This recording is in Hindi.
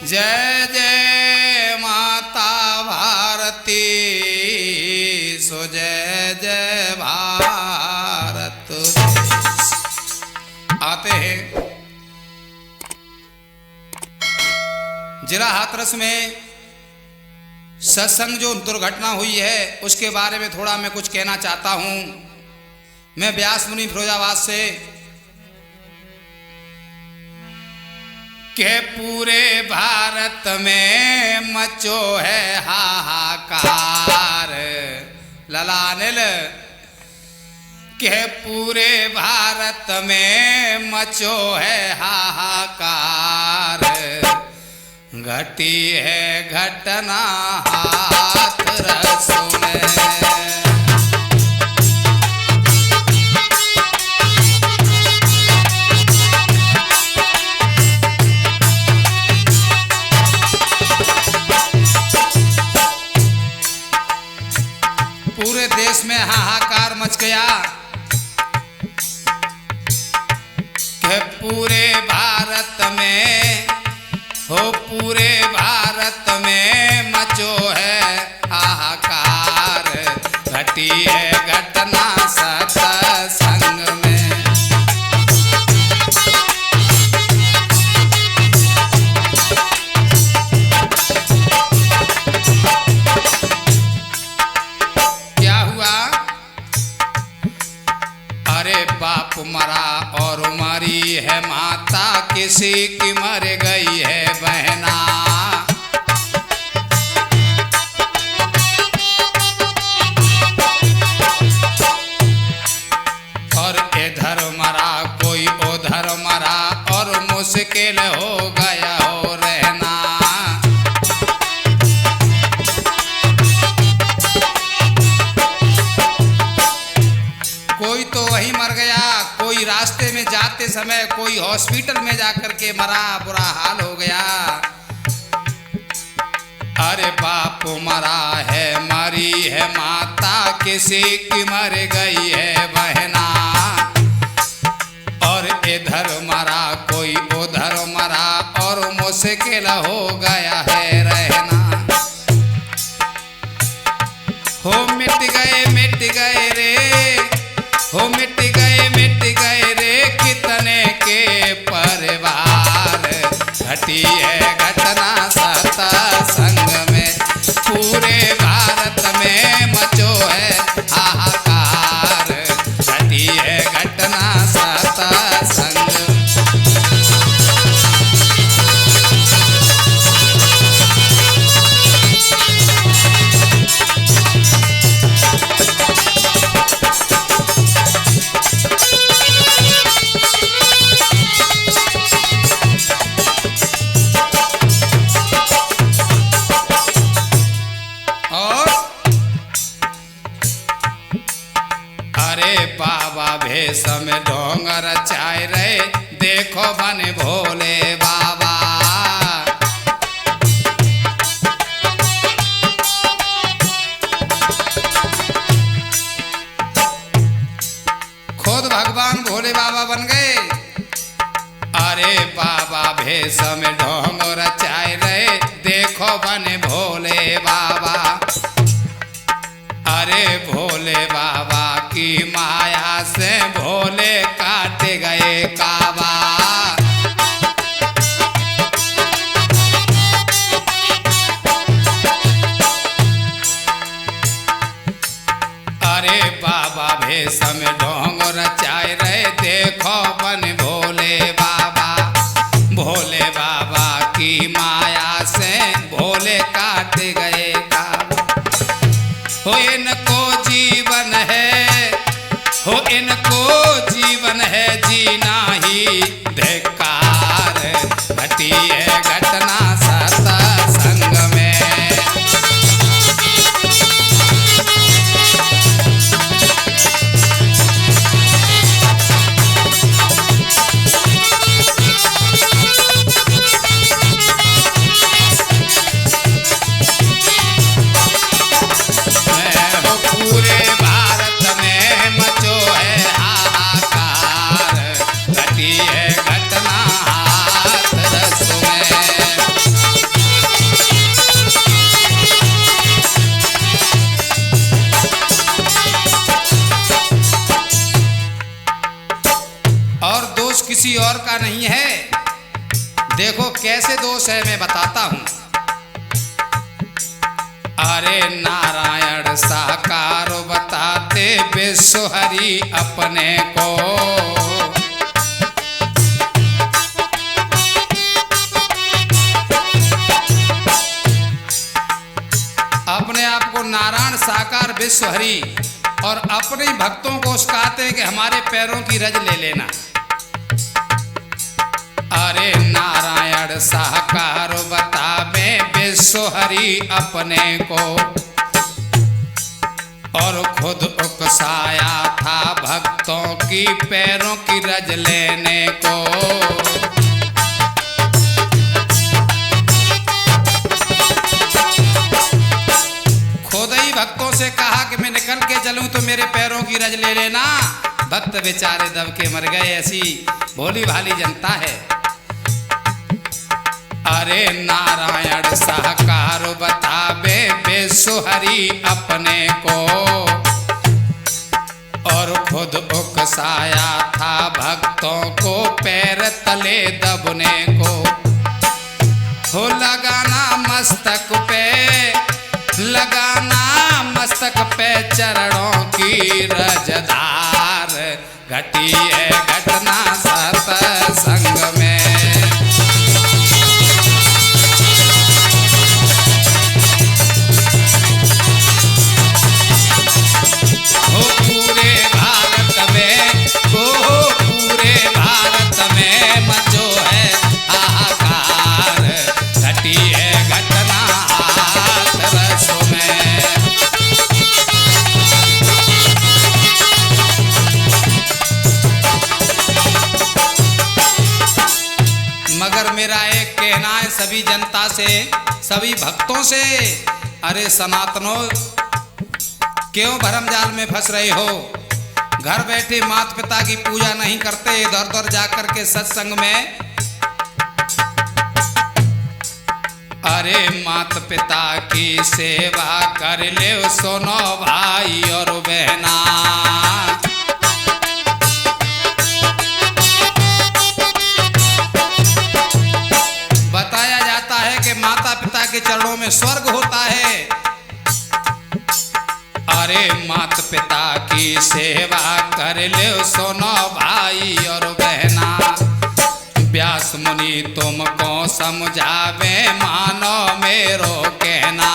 जय जय माता भारती, सो जय जय भारत देश। आते हैं जिला हाथरस में सत्संग जो दुर्घटना हुई है उसके बारे में थोड़ा मैं कुछ कहना चाहता हूं। मैं व्यास मुनि फिरोजाबाद से के पूरे भारत में मचो है हाहाकार, ललानिल के पूरे भारत में मचो है हाहाकार, घटी है घटना हाथरस में। पूरे देश में हाहाकार मच गया कि पूरे भारत में पूरे भारत में मचो है हाहाकार, घटी है घटना सत्संग में। क्या हुआ? अरे बाप मरा और मरी है माता, किसी की मर गई है बहना। और इधर मरा कोई उधर मरा और मुश्किल हो गया हो रहना। कोई तो वहीं मर गया, कोई रास्ते में जाते समय, कोई हॉस्पिटल में जाकर के मरा, बुरा हाल हो गया। अरे बाप मरा है मरी है माता, किसी की मर गई है बहना। और इधर मरा कोई उधर मरा और मुश्किल हो गया है रहना। हो मिट गए रे, हो मिट गए रे कितने के परिवार, घटी है घटना सत्संग में। पूरे भारत में मचो है हाहाकार, घटी है घटना सत्संग। बाबा भेष में ढोंग रचाए रे, देखो बन भोले बाबा। खुद भगवान भोले बाबा बन गए। अरे बाबा भेष में ढोंग रचाए रे, देखो बन भोले बाबा। अरे भोले बाबा की माया से भोले काट गए काबा। अरे बाबा भेष में ढोंग रचाए रहे, देखो बन भोले बाबा। भोले बाबा की माया से भोले काट गए काबा। हो इनको जीवन है, हो इनको जीवन है जीना ही धिक्कार, घटी है घटना सत्संग में। ईश्वर का नहीं है। देखो कैसे दोष है, मैं बताता हूं। अरे नारायण साकार बताते विश्व हरि अपने को। अपने आप को नारायण साकार विश्व हरि और अपने भक्तों को कहते हैं कि हमारे पैरों की रज ले लेना। अरे नारायण साकार बतावे विश्व हरि अपने को, और खुद उकसाया था भक्तों की पैरों की रज लेने को। खुद ही भक्तों से कहा कि मैं निकल के चलूं तो मेरे पैरों की रज ले लेना। भक्त बेचारे दब के मर गए, ऐसी भोली भाली जनता है। अरे नारायण साकार बतावे विश्व हरि अपने को, और खुद उकसाया था भक्तों को पैर तले दबने को। हो लगाना मस्तक पे, लगाना मस्तक पे चरणों की रजधार, घटी है घटना सत्संग में। पूरे भारत में मचो है हाहाकार, घटी है घटना हाथरस में। मगर मेरा एक कहना है सभी जनता से, सभी भक्तों से, अरे सनातनों क्यों भरमजाल में फंस रहे हो? घर बैठे माता पिता की पूजा नहीं करते, इधर उधर जाकर के सत्संग में। अरे माता पिता की सेवा कर ले सुनो भाई और बहना। बताया जाता है कि माता पिता के चरणों में स्वर्ग होता है। अरे माता पिता की सेवा कर ले सुनो भाई और बहना। व्यास मुनि तुमको समझावे मानो मेरो कहना।